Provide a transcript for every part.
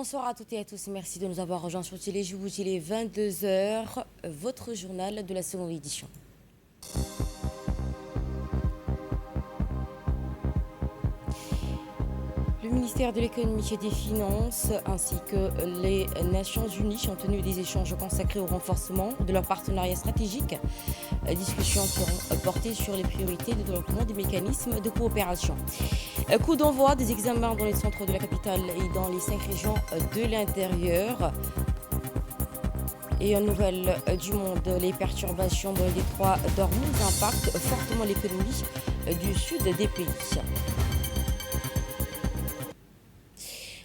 Bonsoir à toutes et à tous. Merci de nous avoir rejoints sur Télé Djibouti, il est 22 heures, votre journal de la seconde édition. Le ministère de l'économie et des finances ainsi que les Nations Unies ont tenu des échanges consacrés au renforcement de leur partenariat stratégique. Discussions qui auront porté sur les priorités de développement des mécanismes de coopération. Coup d'envoi des examens dans les centres de la capitale et dans les 5 régions de l'intérieur. Et en nouvelle du monde, les perturbations dans le détroit d'Ormuz impactent fortement l'économie du sud des pays.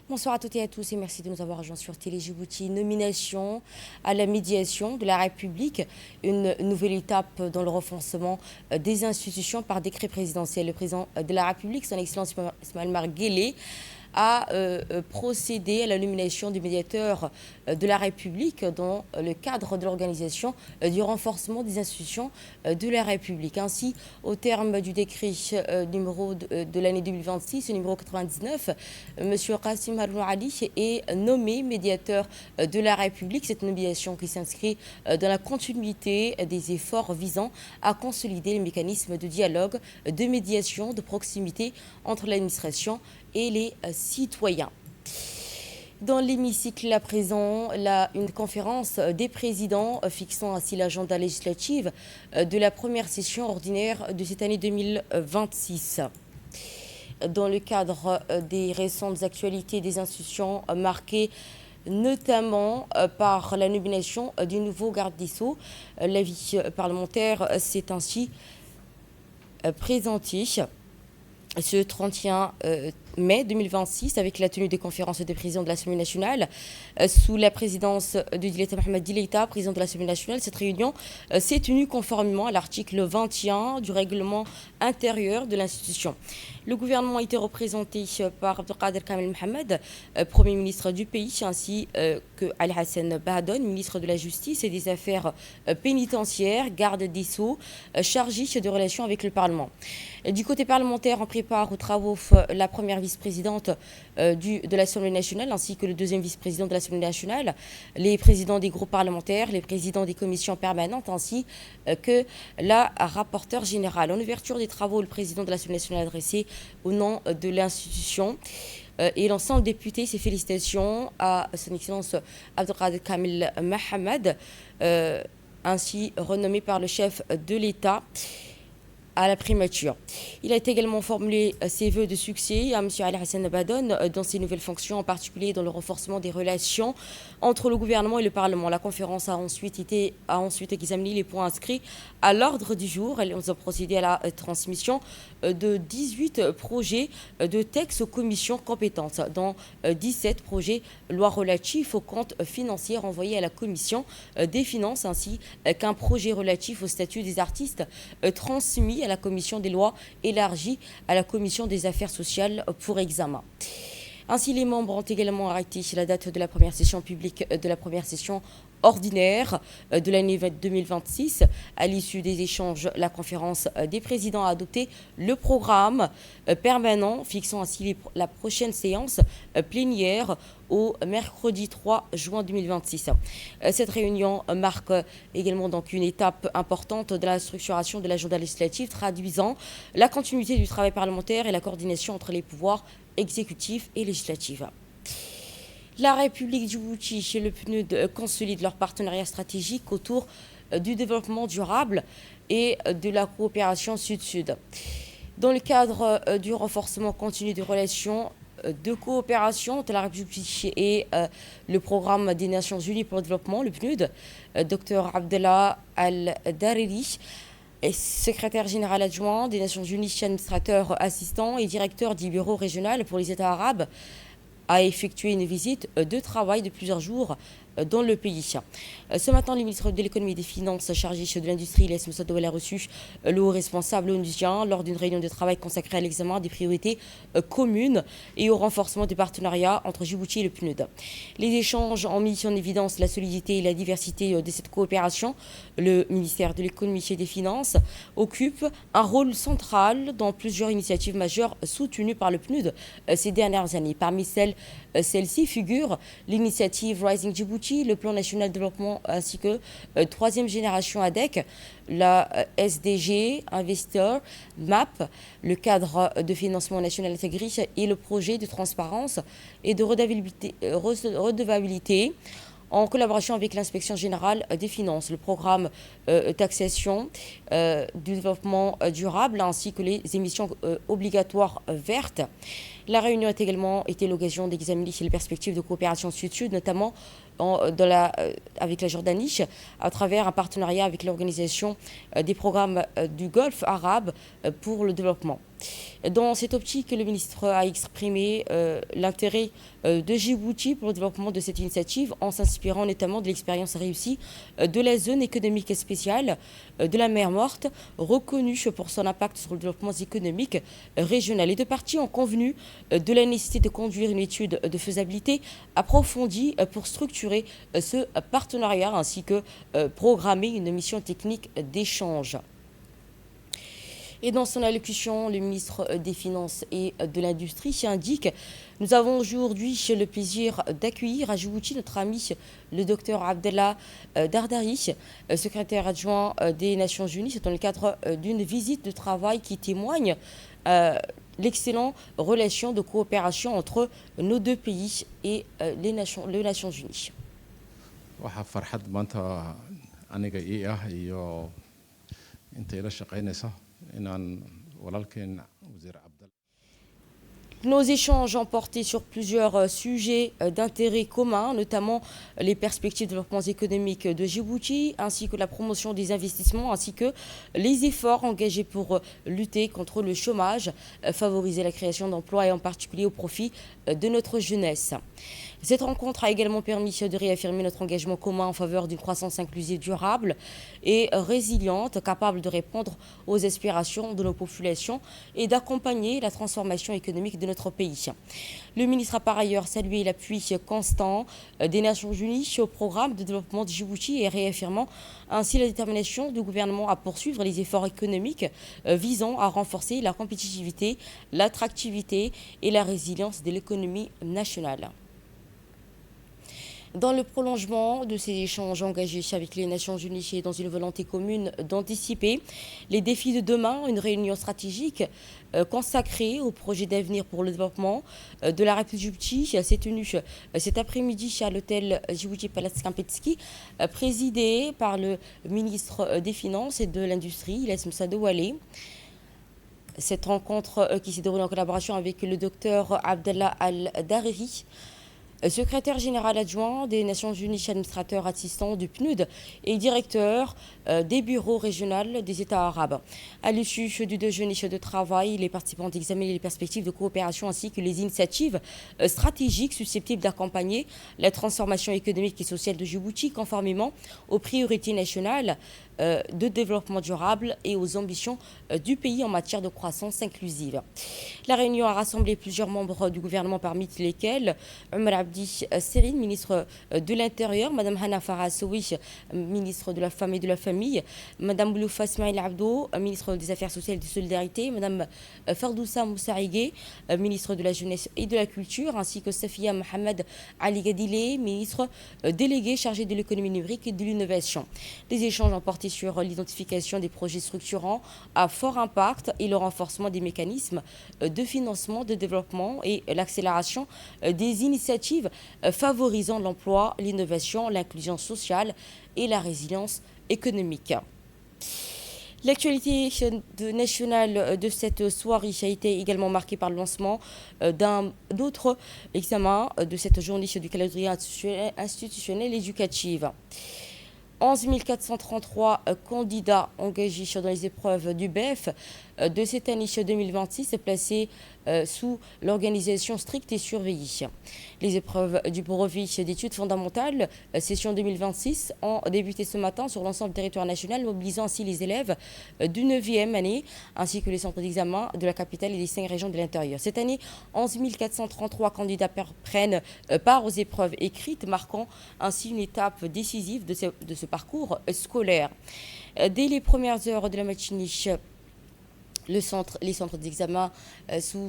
Bonsoir à toutes et à tous et merci de nous avoir rejoints sur Télé Djibouti. Nomination à la médiation de la République, une nouvelle étape dans le renforcement des institutions par décret présidentiel. Le président de la République, son Excellence Ismaël Omar Guelleh, a procédé à la nomination du médiateur de la République dans le cadre de l'organisation du renforcement des institutions de la République. Ainsi, au terme du décret numéro de l'année 2026, numéro 99, M. Qassim Haroun Ali est nommé médiateur de la République. Cette nomination qui s'inscrit dans la continuité des efforts visant à consolider les mécanismes de dialogue, de médiation, de proximité entre l'administration et les citoyens. Dans l'hémicycle à présent, une conférence des présidents fixant ainsi l'agenda législative de la première session ordinaire de cette année 2026. Dans le cadre des récentes actualités des institutions marquées notamment par la nomination du nouveau garde des Sceaux, l'avis parlementaire s'est ainsi présenté ce 31 mai 2026 avec la tenue des conférences des présidents de l'Assemblée nationale sous la présidence de Dileta Mohamed Dileta, président de l'Assemblée nationale. Cette réunion s'est tenue conformément à l'article 21 du règlement intérieur de l'institution. Le gouvernement a été représenté par Abdelkader Kamel Mohamed, Premier ministre du pays, ainsi que Ali Hassan Bahadon, ministre de la Justice et des Affaires pénitentiaires, garde des Sceaux, chargé de relations avec le Parlement. Du côté parlementaire, on prépare aux travaux la première vice-présidente de l'Assemblée nationale ainsi que le deuxième vice-président de l'Assemblée nationale, les présidents des groupes parlementaires, les présidents des commissions permanentes ainsi que la rapporteure générale. En ouverture des travaux, le président de l'Assemblée nationale a adressé au nom de l'institution et l'ensemble des députés ses félicitations à son Excellence Abdelkader Kamel Mohamed, ainsi renommé par le chef de l'État à la primature. Il a également formulé ses vœux de succès à M. Ali Hassan Bahadon dans ses nouvelles fonctions, en particulier dans le renforcement des relations entre le gouvernement et le Parlement. La conférence a ensuite examiné les points inscrits à l'ordre du jour. Elles ont procédé à la transmission de 18 projets de textes aux commissions compétentes, dont 17 projets loi relatifs aux comptes financiers envoyés à la commission des finances, ainsi qu'un projet relatif au statut des artistes transmis à la commission des lois élargie à la commission des affaires sociales pour examen. Ainsi, les membres ont également arrêté la date de la première session publique de la première session ordinaire de l'année 2026. À l'issue des échanges, la conférence des présidents a adopté le programme permanent fixant ainsi la prochaine séance plénière au mercredi 3 juin 2026. Cette réunion marque également donc une étape importante de la structuration de l'agenda législatif, traduisant la continuité du travail parlementaire et la coordination entre les pouvoirs exécutifs et législatifs. La République Djibouti et le PNUD consolident leur partenariat stratégique autour du développement durable et de la coopération sud-sud. Dans le cadre du renforcement continu des relations de coopération entre la République et le programme des Nations Unies pour le développement, le PNUD, Dr Abdallah Al-Dariri, secrétaire général adjoint des Nations Unies, administrateur assistant et directeur du bureau régional pour les États arabes, a effectué une visite de travail de plusieurs jours dans le pays. Ce matin, le ministre de l'économie et des finances chargé de l'industrie, Ilyass Moussa Douala, a reçu le haut responsable onusien lors d'une réunion de travail consacrée à l'examen des priorités communes et au renforcement des partenariats entre Djibouti et le PNUD. Les échanges ont mis en évidence la solidité et la diversité de cette coopération. Le ministère de l'économie et des finances occupe un rôle central dans plusieurs initiatives majeures soutenues par le PNUD ces dernières années. Parmi celles-ci figurent l'initiative Rising Djibouti, le plan national de développement ainsi que troisième génération ADEC, la SDG, Investor, MAP, le cadre de financement national intégré et le projet de transparence et de redevabilité en collaboration avec l'inspection générale des finances, le programme taxation du développement durable ainsi que les émissions obligatoires vertes. La réunion a également été l'occasion d'examiner les perspectives de coopération sud-sud, notamment avec la Jordanie, à travers un partenariat avec l'organisation des programmes du Golfe arabe pour le développement. Dans cette optique, le ministre a exprimé l'intérêt de Djibouti pour le développement de cette initiative en s'inspirant notamment de l'expérience réussie de la zone économique spéciale de la mer Morte, reconnue pour son impact sur le développement économique régional. Les deux parties ont convenu de la nécessité de conduire une étude de faisabilité approfondie pour structurer ce partenariat ainsi que programmer une mission technique d'échange. Et dans son allocution, le ministre des Finances et de l'Industrie indique: nous avons aujourd'hui le plaisir d'accueillir à Djibouti notre ami le docteur Abdellah Dardari, secrétaire adjoint des Nations Unies, dans le cadre d'une visite de travail qui témoigne l'excellente relation de coopération entre nos deux pays et les Nations Unies. Nos échanges ont porté sur plusieurs sujets d'intérêt commun, notamment les perspectives de développement économique de Djibouti, ainsi que la promotion des investissements, ainsi que les efforts engagés pour lutter contre le chômage, favoriser la création d'emplois et en particulier au profit de notre jeunesse. Cette rencontre a également permis de réaffirmer notre engagement commun en faveur d'une croissance inclusive durable et résiliente, capable de répondre aux aspirations de nos populations et d'accompagner la transformation économique de notre pays. Le ministre a par ailleurs salué l'appui constant des Nations Unies au programme de développement de Djibouti et réaffirmant ainsi la détermination du gouvernement à poursuivre les efforts économiques visant à renforcer la compétitivité, l'attractivité et la résilience de l'économie nationale. Dans le prolongement de ces échanges engagés avec les Nations Unies et dans une volonté commune d'anticiper les défis de demain, une réunion stratégique consacrée au projet d'avenir pour le développement de la République Djibouti s'est tenue cet après-midi à l'hôtel Djibouti Palace Kempinski, présidé par le ministre des Finances et de l'Industrie, Ilyass Moussa Douala. Cette rencontre qui s'est déroulée en collaboration avec le docteur Abdellah Al-Dariri, secrétaire général adjoint des Nations Unies, administrateur assistant du PNUD et directeur des bureaux régionaux des États arabes. À l'issue du déjeuner de travail, les participants ont examiné les perspectives de coopération ainsi que les initiatives stratégiques susceptibles d'accompagner la transformation économique et sociale de Djibouti conformément aux priorités nationales de développement durable et aux ambitions du pays en matière de croissance inclusive. La réunion a rassemblé plusieurs membres du gouvernement, parmi lesquels Omar Abdi Serine, ministre de l'Intérieur, Mme Hana Farah Soui, ministre de la Femme et de la Famille, Mme Bouloufa Ismail Abdo, ministre des Affaires sociales et de Solidarité, Mme Fardoussa Moussaïgué, ministre de la Jeunesse et de la Culture, ainsi que Safia Mohamed Ali Gadile, ministre délégué chargé de l'économie numérique et de l'innovation. Les échanges ont porté sur l'identification des projets structurants à fort impact et le renforcement des mécanismes de financement de développement et l'accélération des initiatives favorisant l'emploi, l'innovation, l'inclusion sociale et la résilience économique. L'actualité nationale de cette soirée a été également marquée par le lancement d'un autre examen de cette journée du calendrier institutionnel éducatif. 11 433 candidats engagés dans les épreuves du BEF de cette année 2026, placés sous l'organisation stricte et surveillée. Les épreuves du brevet d'études fondamentales, session 2026, ont débuté ce matin sur l'ensemble du territoire national, mobilisant ainsi les élèves du 9e année, ainsi que les centres d'examen de la capitale et des 5 régions de l'intérieur. Cette année, 11 433 candidats prennent part aux épreuves écrites, marquant ainsi une étape décisive de ce parcours scolaire. Dès les premières heures de la matinée, les centres d'examen sous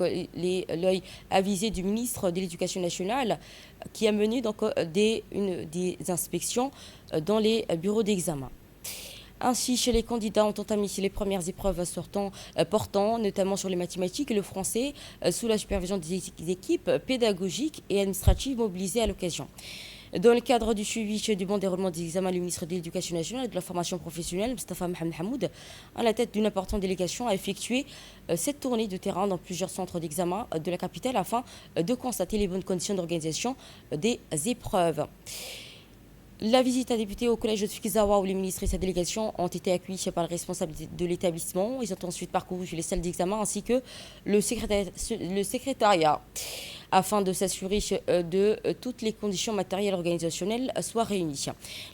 l'œil avisé du ministre de l'Éducation nationale, qui a mené des inspections dans les bureaux d'examen. Ainsi, les candidats ont entamé les premières épreuves portant notamment sur les mathématiques et le français, sous la supervision des équipes pédagogiques et administratives mobilisées à l'occasion. Dans le cadre du suivi du bon déroulement des examens, le ministre de l'Éducation nationale et de la formation professionnelle, Mostafa Mohamed Hamoud, à la tête d'une importante délégation, a effectué cette tournée de terrain dans plusieurs centres d'examen de la capitale afin de constater les bonnes conditions d'organisation des épreuves. La visite a débuté au collège de Tfikizawa où les ministres et sa délégation ont été accueillis par le responsable de l'établissement. Ils ont ensuite parcouru les salles d'examen ainsi que le secrétariat, afin de s'assurer de toutes les conditions matérielles organisationnelles soient réunies.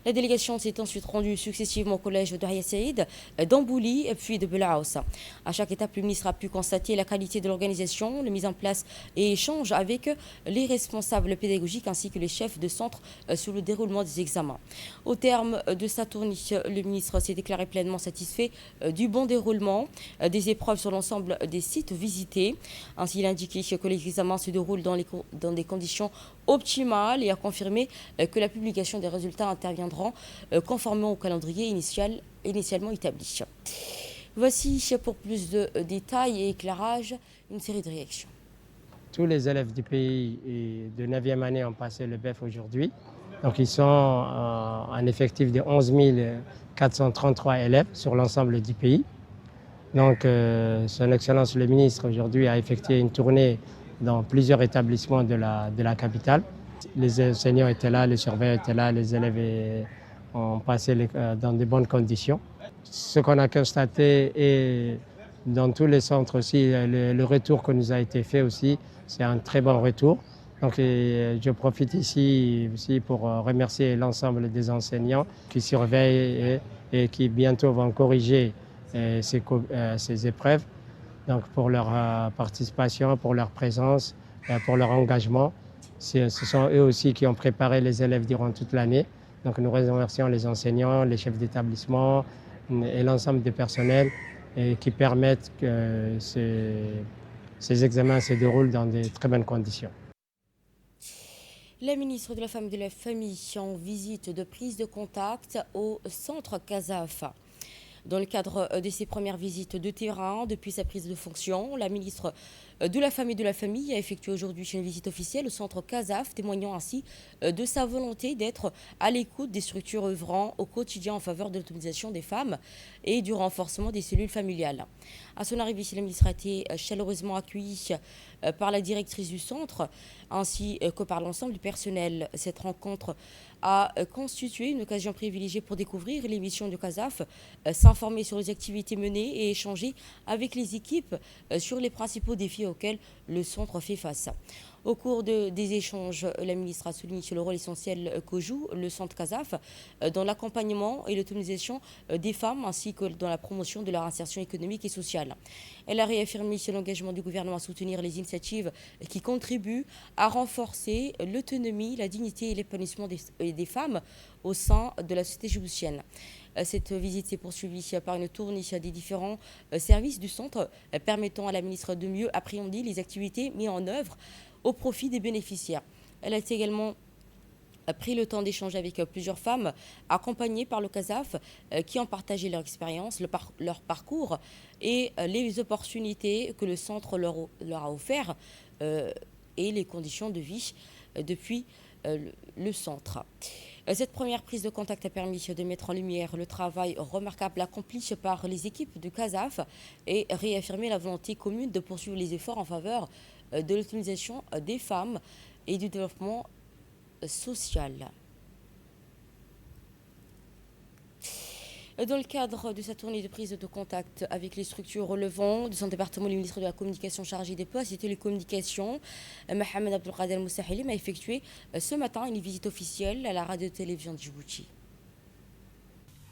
La délégation s'est ensuite rendue successivement au collège de Haya Saïd, d'Ambouli puis de Belaous. À chaque étape, le ministre a pu constater la qualité de l'organisation, la mise en place et échange avec les responsables pédagogiques ainsi que les chefs de centre sur le déroulement des examens. Au terme de sa tournée, le ministre s'est déclaré pleinement satisfait du bon déroulement des épreuves sur l'ensemble des sites visités. Ainsi, il a indiqué que les examens se déroulent dans des conditions optimales et a confirmé que la publication des résultats interviendront conformément au calendrier initialement établi. Voici, pour plus de détails et éclairages, une série de réactions. Tous les élèves du pays de 9e année ont passé le BEF aujourd'hui. Donc ils sont un effectif de 11 433 élèves sur l'ensemble du pays. Donc Son Excellence le ministre aujourd'hui a effectué une tournée dans plusieurs établissements de la capitale. Les enseignants étaient là, les surveillants étaient là, les élèves ont passé dans de bonnes conditions. Ce qu'on a constaté et dans tous les centres aussi, le retour que nous a été fait aussi, c'est un très bon retour. Donc je profite ici aussi pour remercier l'ensemble des enseignants qui surveillent et qui bientôt vont corriger ces épreuves. Donc pour leur participation, pour leur présence, pour leur engagement. Ce sont eux aussi qui ont préparé les élèves durant toute l'année. Donc nous remercions les enseignants, les chefs d'établissement et l'ensemble des personnels qui permettent que ces examens se déroulent dans de très bonnes conditions. La ministre de la Femme et de la Famille en visite de prise de contact au centre CASAF. Dans le cadre de ses premières visites de terrain depuis sa prise de fonction, la ministre de la Femme et de la Famille a effectué aujourd'hui une visite officielle au centre CASAF, témoignant ainsi de sa volonté d'être à l'écoute des structures œuvrant au quotidien en faveur de l'autonomisation des femmes et du renforcement des cellules familiales. À son arrivée ici, la ministre a été chaleureusement accueillie par la directrice du centre ainsi que par l'ensemble du personnel. Cette rencontre a constitué une occasion privilégiée pour découvrir les missions du CASAF, s'informer sur les activités menées et échanger avec les équipes sur les principaux défis auxquels le centre fait face. Au cours des échanges, la ministre a souligné le rôle essentiel que joue le centre CASAF dans l'accompagnement et l'autonomisation des femmes ainsi que dans la promotion de leur insertion économique et sociale. Elle a réaffirmé l'engagement du gouvernement à soutenir les initiatives qui contribuent à renforcer l'autonomie, la dignité et l'épanouissement des femmes au sein de la société djiboutienne. Cette visite s'est poursuivie par une tournée des différents services du centre permettant à la ministre de mieux appréhender les activités mises en œuvre au profit des bénéficiaires. Elle a également pris le temps d'échanger avec plusieurs femmes accompagnées par le CASAF qui ont partagé leur expérience, leur parcours et les opportunités que le centre leur a offert et les conditions de vie depuis le centre. Cette première prise de contact a permis de mettre en lumière le travail remarquable accompli par les équipes du CASAF et réaffirmer la volonté commune de poursuivre les efforts en faveur de l'autonomisation des femmes et du développement social. Dans le cadre de sa tournée de prise de contact avec les structures relevant de son département, le ministre de la Communication chargé des Postes et Télécommunications, Mohamed Abdelkader Moussahilim, a effectué ce matin une visite officielle à la radio-télévision de Djibouti.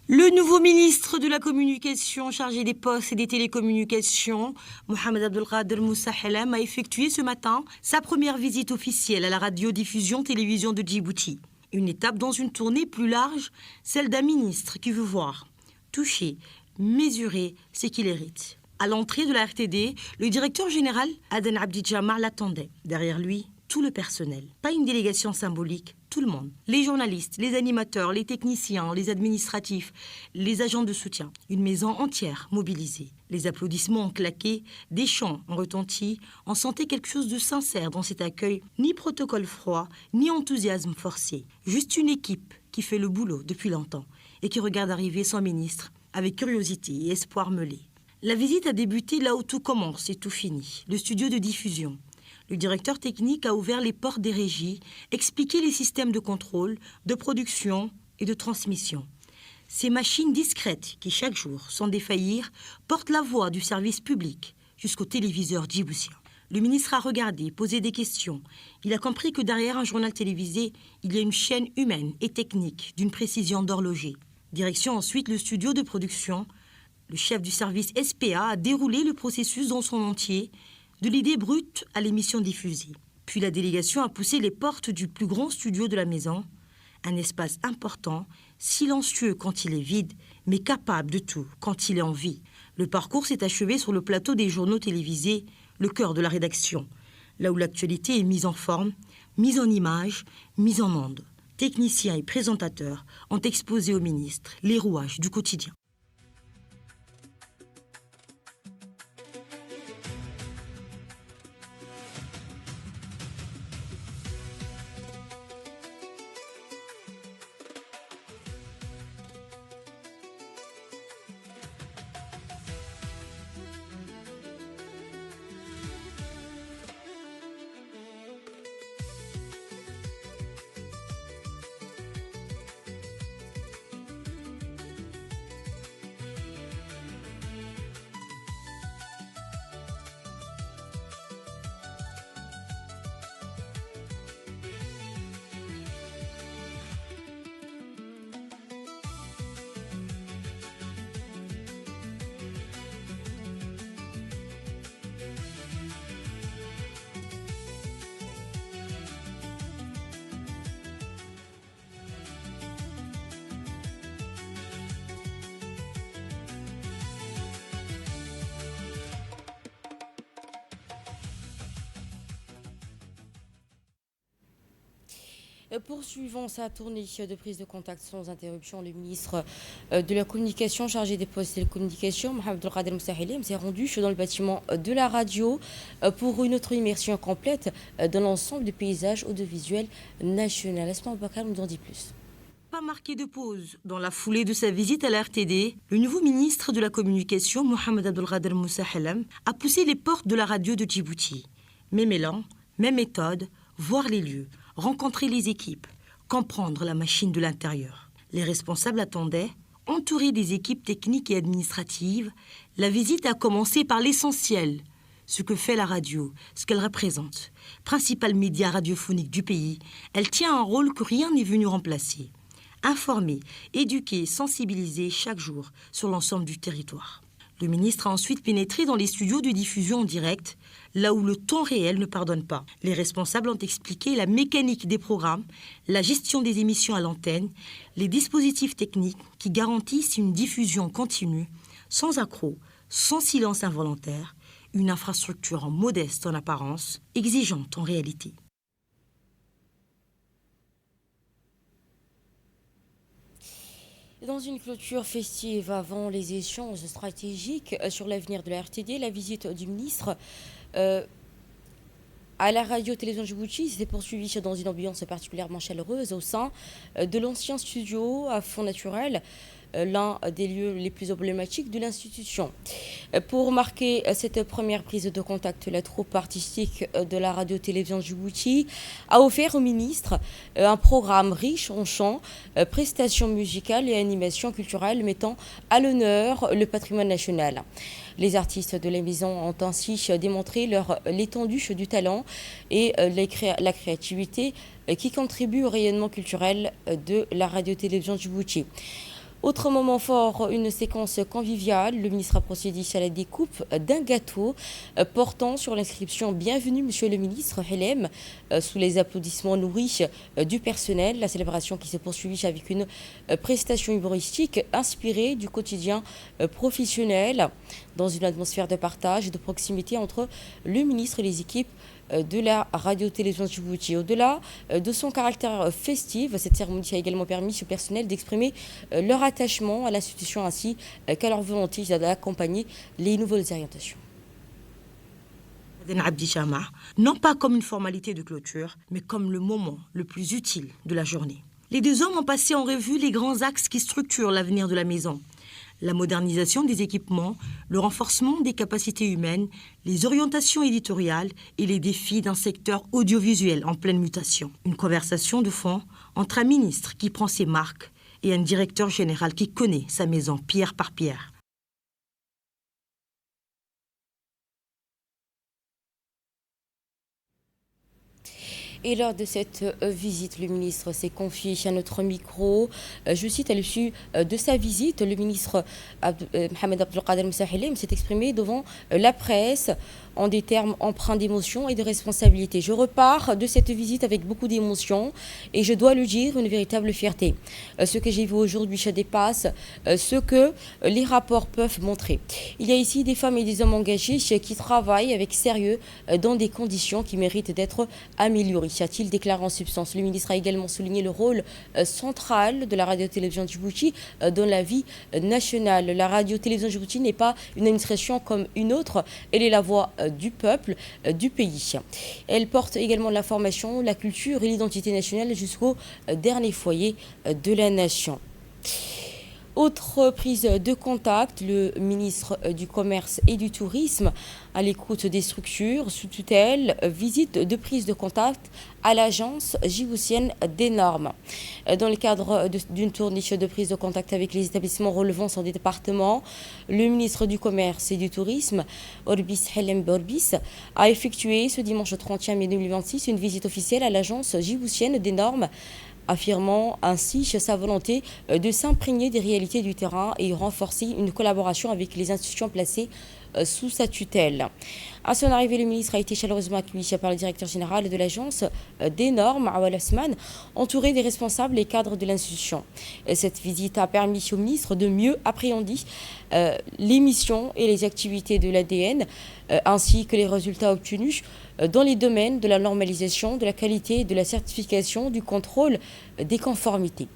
Le nouveau ministre de la Communication chargé des Postes et des Télécommunications, Mohamed Abdelkader Moussahilim, a effectué ce matin sa première visite officielle à la radiodiffusion télévision de Djibouti. Une étape dans une tournée plus large, celle d'un ministre qui veut voir, toucher, mesurer ce qu'il hérite. À l'entrée de la RTD, le directeur général, Aden Abdi Djamar, l'attendait. Derrière lui, tout le personnel. Pas une délégation symbolique, tout le monde. Les journalistes, les animateurs, les techniciens, les administratifs, les agents de soutien. Une maison entière mobilisée. Les applaudissements ont claqué, des chants ont retenti. On sentait quelque chose de sincère dans cet accueil. Ni protocole froid, ni enthousiasme forcé. Juste une équipe qui fait le boulot depuis longtemps et qui regarde arriver son ministre avec curiosité et espoir mêlé. La visite a débuté là où tout commence et tout finit, le studio de diffusion. Le directeur technique a ouvert les portes des régies, expliqué les systèmes de contrôle, de production et de transmission. Ces machines discrètes qui, chaque jour, sans défaillir, portent la voix du service public jusqu'aux téléviseurs djiboutiens. Le ministre a regardé, posé des questions. Il a compris que derrière un journal télévisé, il y a une chaîne humaine et technique d'une précision d'horloger. Direction ensuite le studio de production. Le chef du service SPA a déroulé le processus dans son entier, de l'idée brute à l'émission diffusée. Puis la délégation a poussé les portes du plus grand studio de la maison, un espace important, silencieux quand il est vide, mais capable de tout quand il est en vie. Le parcours s'est achevé sur le plateau des journaux télévisés, le cœur de la rédaction, là où l'actualité est mise en forme, mise en image, mise en onde. Techniciens et présentateurs ont exposé au ministre les rouages du quotidien. Poursuivant sa tournée de prise de contact sans interruption, le ministre de la Communication chargé des Postes et des Télécommunications, Mohamed Abdelkader Moussahilim, s'est rendu dans le bâtiment de la radio pour une autre immersion complète dans l'ensemble du paysage audiovisuel national. Asma Bakar nous en dit plus. Pas marqué de pause. Dans la foulée de sa visite à la RTD, le nouveau ministre de la Communication, Mohamed Abdelkader Moussahilim, a poussé les portes de la radio de Djibouti. Même élan, même méthode, voir les lieux, rencontrer les équipes, comprendre la machine de l'intérieur. Les responsables attendaient, entourés des équipes techniques et administratives. La visite a commencé par l'essentiel, ce que fait la radio, ce qu'elle représente. Principal média radiophonique du pays, elle tient un rôle que rien n'est venu remplacer. Informer, éduquer, sensibiliser chaque jour sur l'ensemble du territoire. Le ministre a ensuite pénétré dans les studios de diffusion en direct, là où le temps réel ne pardonne pas. Les responsables ont expliqué la mécanique des programmes, la gestion des émissions à l'antenne, les dispositifs techniques qui garantissent une diffusion continue, sans accroc, sans silence involontaire, une infrastructure modeste en apparence, exigeante en réalité. Dans une clôture festive avant les échanges stratégiques sur l'avenir de la RTD, la visite du ministre à la radio-télévision Djibouti s'est poursuivie dans une ambiance particulièrement chaleureuse au sein de l'ancien studio à fond naturel l'un des lieux les plus emblématiques de l'institution. Pour marquer cette première prise de contact, la troupe artistique de la radio-télévision Djibouti a offert au ministre un programme riche en chants, prestations musicales et animations culturelles mettant à l'honneur le patrimoine national. Les artistes de la maison ont ainsi démontré l'étendue du talent et la créativité qui contribuent au rayonnement culturel de la radio-télévision Djibouti. Autre moment fort, une séquence conviviale. Le ministre a procédé à la découpe d'un gâteau portant sur l'inscription Bienvenue Monsieur le ministre Helem, sous les applaudissements nourris du personnel. La célébration qui s'est poursuivie avec une prestation humoristique inspirée du quotidien professionnel dans une atmosphère de partage et de proximité entre le ministre et les équipes de la radio-télévision Djibouti. Au-delà de son caractère festif, cette cérémonie a également permis au personnel d'exprimer leur attachement à l'institution ainsi qu'à leur volonté d'accompagner les nouvelles orientations. Non pas comme une formalité de clôture, mais comme le moment le plus utile de la journée. Les deux hommes ont passé en revue les grands axes qui structurent l'avenir de la maison. La modernisation des équipements, le renforcement des capacités humaines, les orientations éditoriales et les défis d'un secteur audiovisuel en pleine mutation. Une conversation de fond entre un ministre qui prend ses marques et un directeur général qui connaît sa maison pierre par pierre. Et lors de cette visite, le ministre s'est confié à notre micro. Je cite, à l'issue de sa visite, le ministre Mohamed Abdelkader Moussa Helem s'est exprimé devant la presse en des termes empreints d'émotion et de responsabilité. Je repars de cette visite avec beaucoup d'émotion et je dois le dire, une véritable fierté. Ce que j'ai vu aujourd'hui, ça dépasse ce que les rapports peuvent montrer. Il y a ici des femmes et des hommes engagés qui travaillent avec sérieux dans des conditions qui méritent d'être améliorées. A-t-il déclaré en substance. Le ministre a également souligné le rôle central de la radio-télévision Djibouti dans la vie nationale. La radio-télévision Djibouti n'est pas une administration comme une autre, elle est la voix du peuple, du pays. Elle porte également l'information, la culture et l'identité nationale jusqu'au dernier foyer de la nation. Autre prise de contact, le ministre du Commerce et du Tourisme, à l'écoute des structures sous tutelle, visite de prise de contact à l'agence djiboutienne des normes. Dans le cadre d'une tournée de prise de contact avec les établissements relevant son département, le ministre du Commerce et du Tourisme, Orbis Helem Borbis, a effectué ce dimanche 31 mai 2026 une visite officielle à l'agence djiboutienne des normes, affirmant ainsi sa volonté de s'imprégner des réalités du terrain et renforcer une collaboration avec les institutions placées sous sa tutelle. À son arrivée, le ministre a été chaleureusement accueilli par le directeur général de l'agence des normes, Awal Asman, entouré des responsables et cadres de l'institution. Cette visite a permis au ministre de mieux appréhender les missions et les activités de l'ADN, ainsi que les résultats obtenus dans les domaines de la normalisation, de la qualité, de la certification, du contrôle des conformités.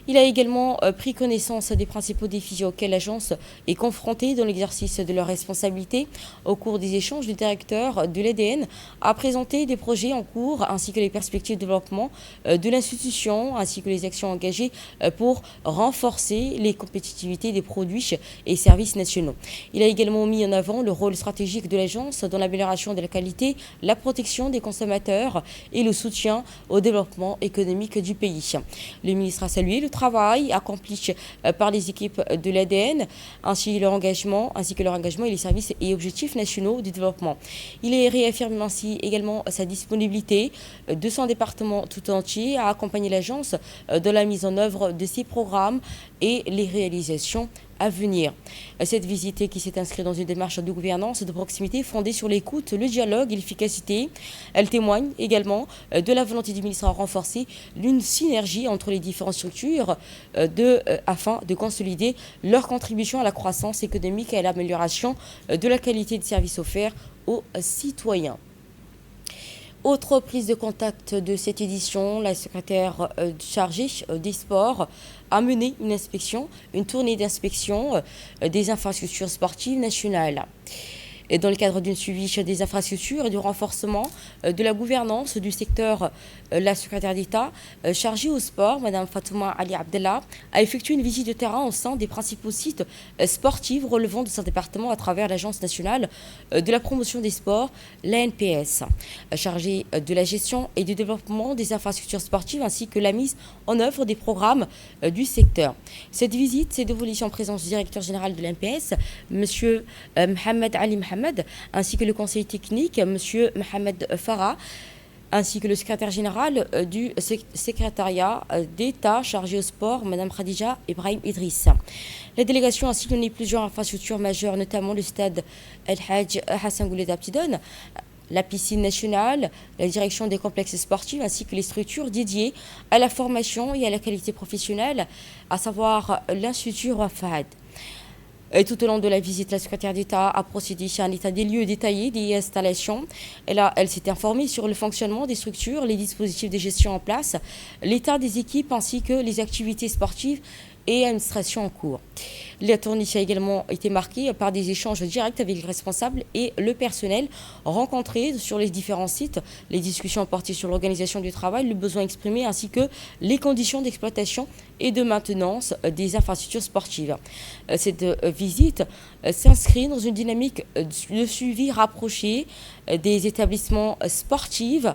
Il a également pris connaissance des principaux défis auxquels l'agence est confrontée dans l'exercice de leurs responsabilités. Au cours des échanges, le directeur de l'ADN a présenté des projets en cours ainsi que les perspectives de développement de l'institution ainsi que les actions engagées pour renforcer les compétitivités des produits et services nationaux. Il a également mis en avant le rôle stratégique de l'agence dans l'amélioration de la qualité, la protection des consommateurs et le soutien au développement économique du pays. Le ministre a salué le travail accompli par les équipes de l'ADN ainsi que leur engagement et les services et objectifs nationaux du développement. Il réaffirme ainsi également sa disponibilité de son département tout entier à accompagner l'agence dans la mise en œuvre de ses programmes et les réalisations à venir. Cette visite qui s'est inscrite dans une démarche de gouvernance de proximité fondée sur l'écoute, le dialogue et l'efficacité. Elle témoigne également de la volonté du ministre à renforcer une synergie entre les différentes structures afin de consolider leur contribution à la croissance économique et à l'amélioration de la qualité des services offerts aux citoyens. Autre prise de contact de cette édition, la secrétaire chargée des sports a mené une tournée d'inspection des infrastructures sportives nationales. Et dans le cadre d'une suivi des infrastructures et du renforcement de la gouvernance du secteur, la secrétaire d'État chargée au sport, Mme Fatouma Ali Abdellah, a effectué une visite de terrain au sein des principaux sites sportifs relevant de son département à travers l'Agence nationale de la promotion des sports, l'ANPS, chargée de la gestion et du développement des infrastructures sportives ainsi que la mise en œuvre des programmes du secteur. Cette visite s'est déroulée en présence du directeur général de l'ANPS, M. Mohamed Ali Mohamed, ainsi que le conseiller technique, M. Mohamed Farah, ainsi que le secrétaire général du secrétariat d'État chargé au sport, Mme Khadija Ibrahim Idriss. La délégation a sillonné plusieurs infrastructures majeures, notamment le stade El-Hajj Hassan Gouled Abtidon, la piscine nationale, la direction des complexes sportifs ainsi que les structures dédiées à la formation et à la qualité professionnelle, à savoir l'Institut Rafahad. Et tout au long de la visite, la secrétaire d'État a procédé à un état des lieux détaillé des installations. Elle s'est informée sur le fonctionnement des structures, les dispositifs de gestion en place, l'état des équipes ainsi que les activités sportives et administration en cours. La tournée a également été marquée par des échanges directs avec les responsables et le personnel rencontrés sur les différents sites. Les discussions portées sur l'organisation du travail, le besoin exprimé ainsi que les conditions d'exploitation et de maintenance des infrastructures sportives. Cette visite s'inscrit dans une dynamique de suivi rapproché des établissements sportifs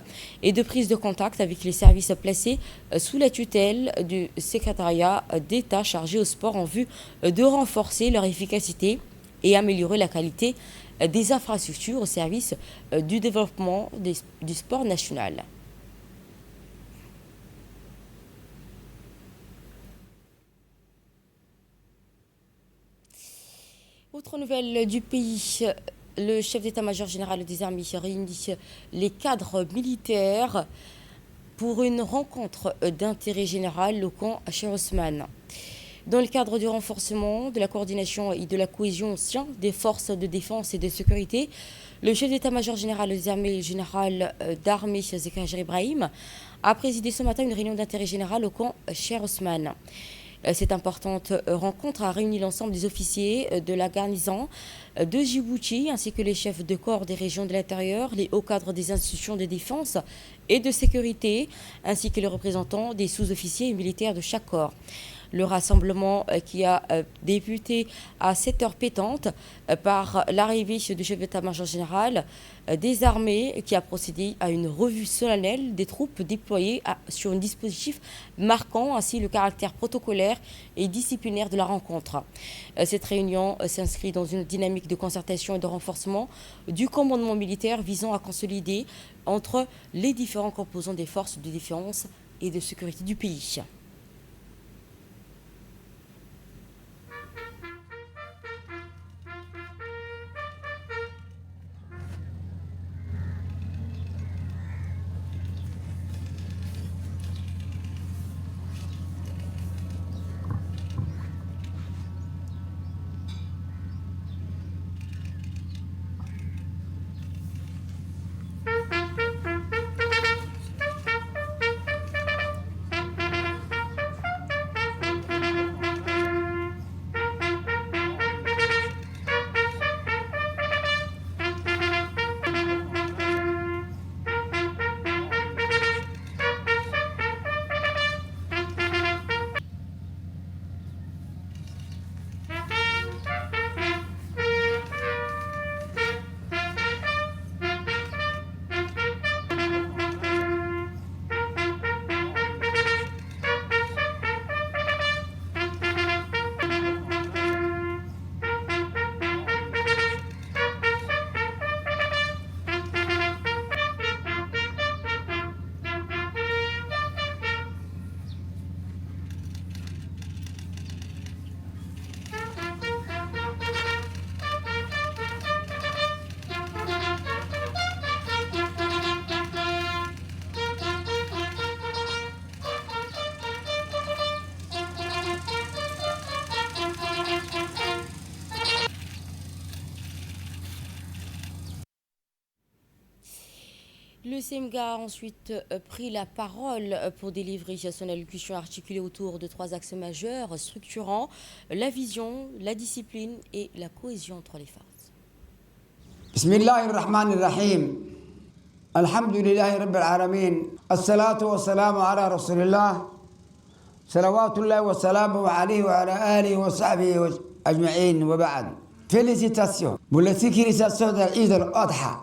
et de prise de contact avec les services placés sous la tutelle du secrétariat d'État chargé au sport en vue de renforcer leur efficacité et améliorer la qualité des infrastructures au service du développement du sport national. Autre nouvelle du pays, le chef d'état-major général des armées réunit les cadres militaires pour une rencontre d'intérêt général au camp Cheikh Ousmane. Dans le cadre du renforcement de la coordination et de la cohésion au sein des forces de défense et de sécurité, le chef d'état-major général des armées, général d'armée Zekajir Ibrahim, a présidé ce matin une réunion d'intérêt général au camp Cheikh Ousmane. Cette importante rencontre a réuni l'ensemble des officiers de la garnison de Djibouti ainsi que les chefs de corps des régions de l'intérieur, les hauts cadres des institutions de défense et de sécurité, ainsi que les représentants des sous-officiers et militaires de chaque corps. Le rassemblement qui a débuté à 7 heures pétantes par l'arrivée du chef d'état-major général des armées qui a procédé à une revue solennelle des troupes déployées sur un dispositif marquant ainsi le caractère protocolaire et disciplinaire de la rencontre. Cette réunion s'inscrit dans une dynamique de concertation et de renforcement du commandement militaire visant à consolider entre les différents composants des forces de défense et de sécurité du pays. Le CEMGA a ensuite pris la parole pour délivrer son allocution articulée autour de 3 axes majeurs structurant la vision, la discipline et la cohésion entre les forces. بسم الله الرحمن الرحيم الحمد لله رب العالمين الصلاة والسلام على رسول الله صلوات الله وسلامه عليه وعلى آله وصحبه أجمعين وبعد. Félicitations pour la sécurisation de l'Eid al-Adha.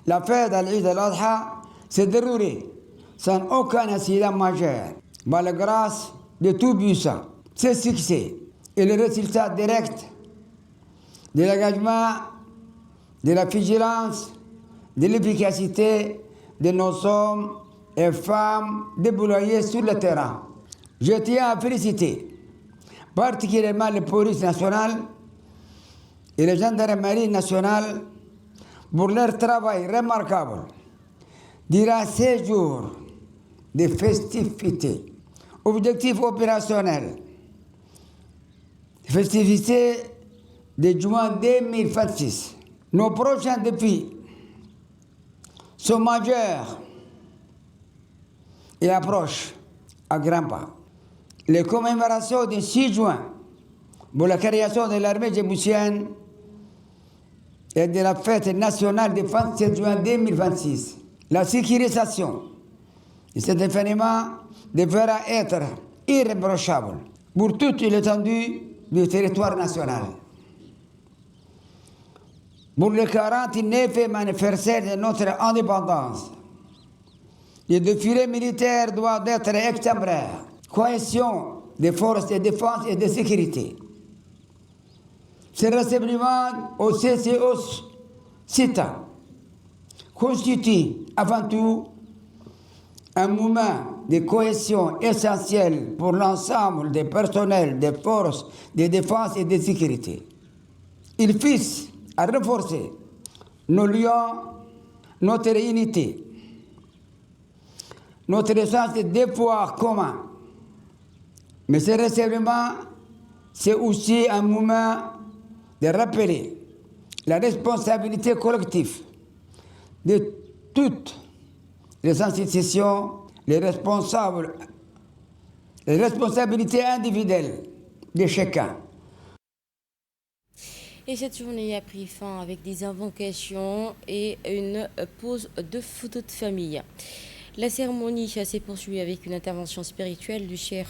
La fête de l'Eid al-Adha s'est déroulée sans aucun incident majeur, par la grâce de tout puissant. Ce succès est le résultat direct de l'engagement, de la vigilance, de l'efficacité de nos hommes et femmes déployés sur le terrain. Je tiens à féliciter particulièrement la police nationale et la gendarmerie nationale pour leur travail remarquable durant ces jours de festivités. Objectif opérationnel, festivités de juin 2026. Nos prochains défis sont majeurs et approchent à grands pas. Les commémorations du 6 juin pour la création de l'armée djiboutienne et de la fête nationale du 27 juin 2026. La sécurisation de cet événement devra être irréprochable pour toute l'étendue du territoire national. Pour le 49e anniversaire de notre indépendance, le défilé militaire doit être exemplaire. Cohésion des forces de défense et de sécurité. Ce rassemblement au CCO CITA constitue avant tout un moment de cohésion essentiel pour l'ensemble des personnels des forces de défense et de sécurité. Il vise à renforcer nos liens, notre unité, notre sens de devoir commun. Mais ce rassemblement, c'est aussi un moment de rappeler la responsabilité collective de toutes les institutions, les responsabilités individuelles de chacun. Et cette journée a pris fin avec des invocations et une pause de photos de famille. La cérémonie s'est poursuivie avec une intervention spirituelle du cheikh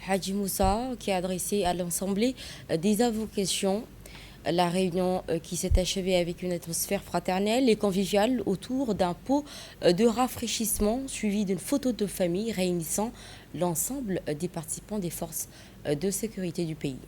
Haji Moussa qui a adressé à l'ensemble des invocations. La réunion qui s'est achevée avec une atmosphère fraternelle et conviviale autour d'un pot de rafraîchissement suivi d'une photo de famille réunissant l'ensemble des participants des forces de sécurité du pays.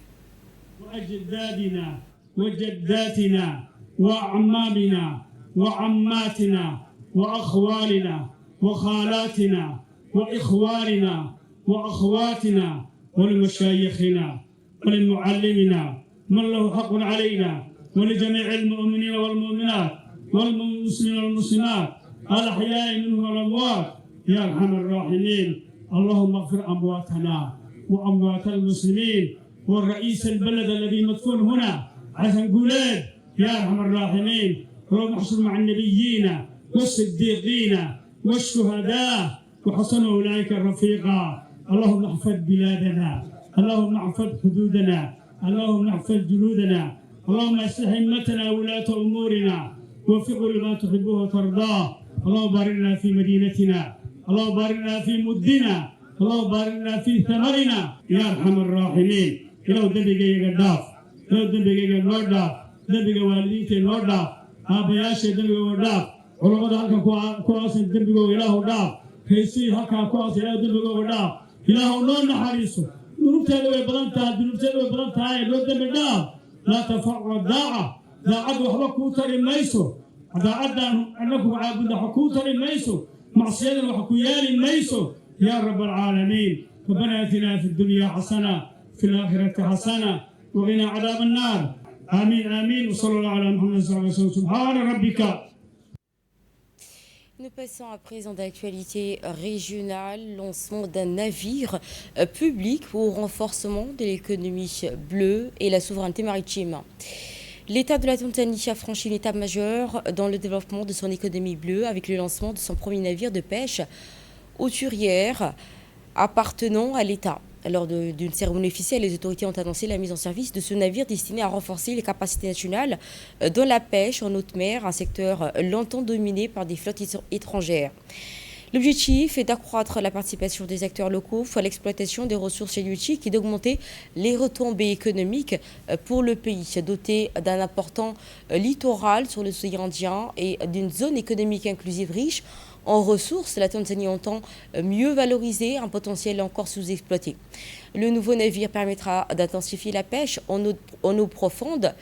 وجداتنا وأعمامنا وعماتنا وأخوالنا وخالاتنا وإخواننا وأخواتنا ولمشايخنا ولمعلمنا من له حق علينا ولجميع المؤمنين والمؤمنات والمسلمين والمسلمات الأحياء منهم والأموات يا أرحم الراحمين. اللهم اغفر أمواتنا وأموات المسلمين والرئيس البلد الذي مدفون هنا عشان قولاد يا أرحم الراحمين. اللهم احشر مع النبيين والصديقين والشهداء وحسن أولئك الرفيقا. اللهم احفظ بلادنا، اللهم احفظ حدودنا، اللهم احفظ جنودنا، اللهم اصلح أئمتنا وولاة أمورنا ووفقوا لما تحبه وترضاه. اللهم بارك لنا في مدينتنا، اللهم بارك لنا في مدنا، اللهم بارك لنا في ثمرنا يا أرحم الراحمين. إلهو دبيك قداف، إلهو دبيك نورداف، دبيك والديك نورداف، أبياش دبيك نورداف، علماء هكا كواس دبيك إلهو داف، كيسي هكا كواس إلهو دبيك نورداف. إلهو نور نحريسو نربتها بدنتها دنبتها بدنتها لو دبيك داف. لا تفرق الداعة داعة وحبكو تري ميسو داعة أنكم عابد حكو تري ميسو معصية وحكويال ميسو يا رب العالمين. ربنا آتنا في الدنيا حسنة في الآخرة حسنة وقنا عذاب النار. آمين آمين. وصلى الله على محمد صلى الله عليه وسلم. سبحان ربك. Nous passons à présent d'actualité régionale, lancement d'un navire public au renforcement de l'économie bleue et la souveraineté maritime. L'État de la Tanzanie a franchi une étape majeure dans le développement de son économie bleue avec le lancement de son premier navire de pêche hauturière appartenant à l'État. Lors d'une cérémonie officielle, les autorités ont annoncé la mise en service de ce navire destiné à renforcer les capacités nationales dans la pêche en haute mer, un secteur longtemps dominé par des flottes étrangères. L'objectif est d'accroître la participation des acteurs locaux à l'exploitation des ressources halieutiques et d'augmenter les retombées économiques pour le pays, doté d'un important littoral sur l'océan Indien et d'une zone économique inclusive riche en ressources. La Tanzanie entend mieux valoriser un potentiel encore sous-exploité. Le nouveau navire permettra d'intensifier la pêche en eau profonde,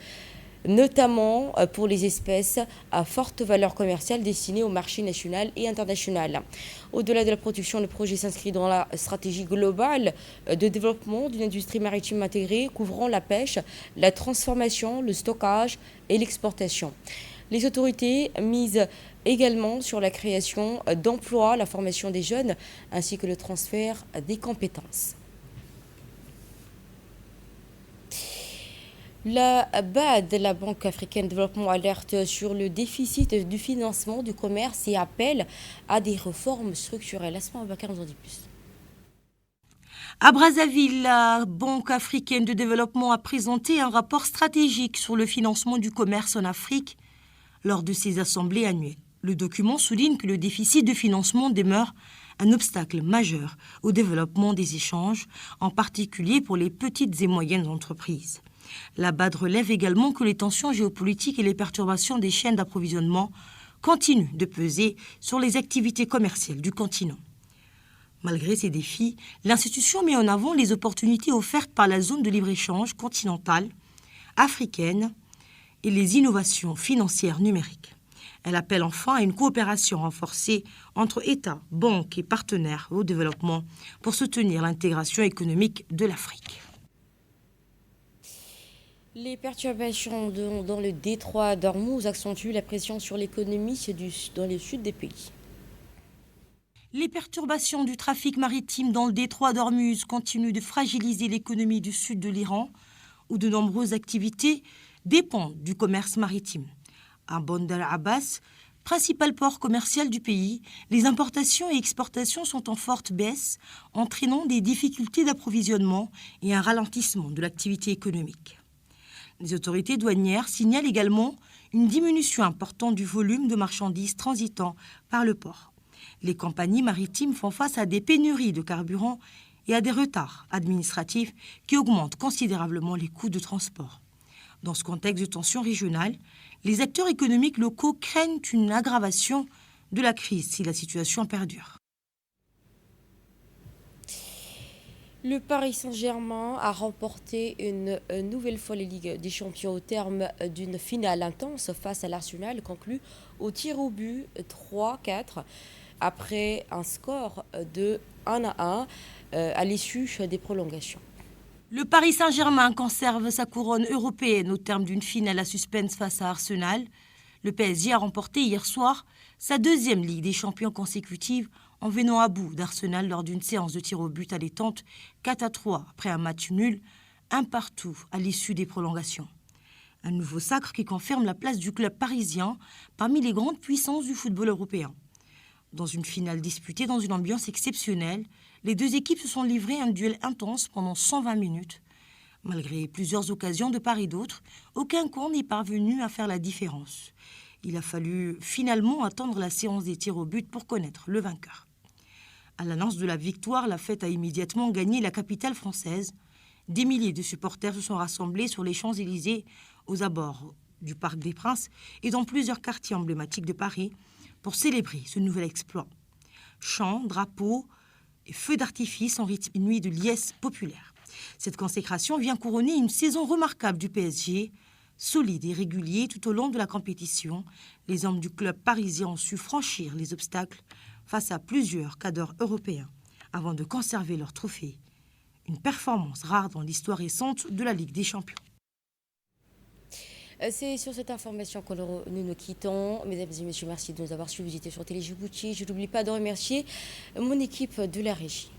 notamment pour les espèces à forte valeur commerciale destinées au marché national et international. Au-delà de la production, le projet s'inscrit dans la stratégie globale de développement d'une industrie maritime intégrée couvrant la pêche, la transformation, le stockage et l'exportation. Les autorités misent également sur la création d'emplois, la formation des jeunes ainsi que le transfert des compétences. La BAD, la Banque africaine de développement, alerte sur le déficit du financement du commerce et appelle à des réformes structurelles. Asma Abakar nous en dit plus. À Brazzaville, la Banque africaine de développement a présenté un rapport stratégique sur le financement du commerce en Afrique lors de ses assemblées annuelles. Le document souligne que le déficit de financement demeure un obstacle majeur au développement des échanges, en particulier pour les petites et moyennes entreprises. La BAD relève également que les tensions géopolitiques et les perturbations des chaînes d'approvisionnement continuent de peser sur les activités commerciales du continent. Malgré ces défis, l'institution met en avant les opportunités offertes par la zone de libre-échange continentale, africaine et les innovations financières numériques. Elle appelle enfin à une coopération renforcée entre États, banques et partenaires au développement pour soutenir l'intégration économique de l'Afrique. Les perturbations dans le détroit d'Ormuz accentuent la pression sur l'économie dans le sud des pays. Les perturbations du trafic maritime dans le détroit d'Ormuz continuent de fragiliser l'économie du sud de l'Iran, où de nombreuses activités dépendent du commerce maritime. À Bandar Abbas, principal port commercial du pays, les importations et exportations sont en forte baisse, entraînant des difficultés d'approvisionnement et un ralentissement de l'activité économique. Les autorités douanières signalent également une diminution importante du volume de marchandises transitant par le port. Les compagnies maritimes font face à des pénuries de carburant et à des retards administratifs qui augmentent considérablement les coûts de transport. Dans ce contexte de tension régionale, les acteurs économiques locaux craignent une aggravation de la crise si la situation perdure. Le Paris Saint-Germain a remporté une nouvelle fois les Ligues des Champions au terme d'une finale intense face à l'Arsenal conclue au tir au but 3-4 après un score de 1-1 à l'issue des prolongations. Le Paris Saint-Germain conserve sa couronne européenne au terme d'une finale à suspense face à Arsenal. Le PSG a remporté hier soir sa deuxième Ligue des Champions consécutive en venant à bout d'Arsenal lors d'une séance de tir au but allaitante 4-3 après un match nul, un partout à l'issue des prolongations. Un nouveau sacre qui confirme la place du club parisien parmi les grandes puissances du football européen. Dans une finale disputée dans une ambiance exceptionnelle, les deux équipes se sont livrées un duel intense pendant 120 minutes. Malgré plusieurs occasions de part et d'autre, aucun camp n'est parvenu à faire la différence. Il a fallu finalement attendre la séance des tirs au but pour connaître le vainqueur. À l'annonce de la victoire, la fête a immédiatement gagné la capitale française. Des milliers de supporters se sont rassemblés sur les Champs-Élysées, aux abords du Parc des Princes et dans plusieurs quartiers emblématiques de Paris pour célébrer ce nouvel exploit. Chants, drapeaux et feux d'artifice en rythme une nuit de liesse populaire. Cette consécration vient couronner une saison remarquable du PSG. Solide et régulier tout au long de la compétition, les hommes du club parisien ont su franchir les obstacles face à plusieurs cadres européens avant de conserver leur trophée. Une performance rare dans l'histoire récente de la Ligue des Champions. C'est sur cette information que nous nous quittons. Mesdames et messieurs, merci de nous avoir suivis. Vous étiez sur Télé Djibouti. Je n'oublie pas de remercier mon équipe de la régie.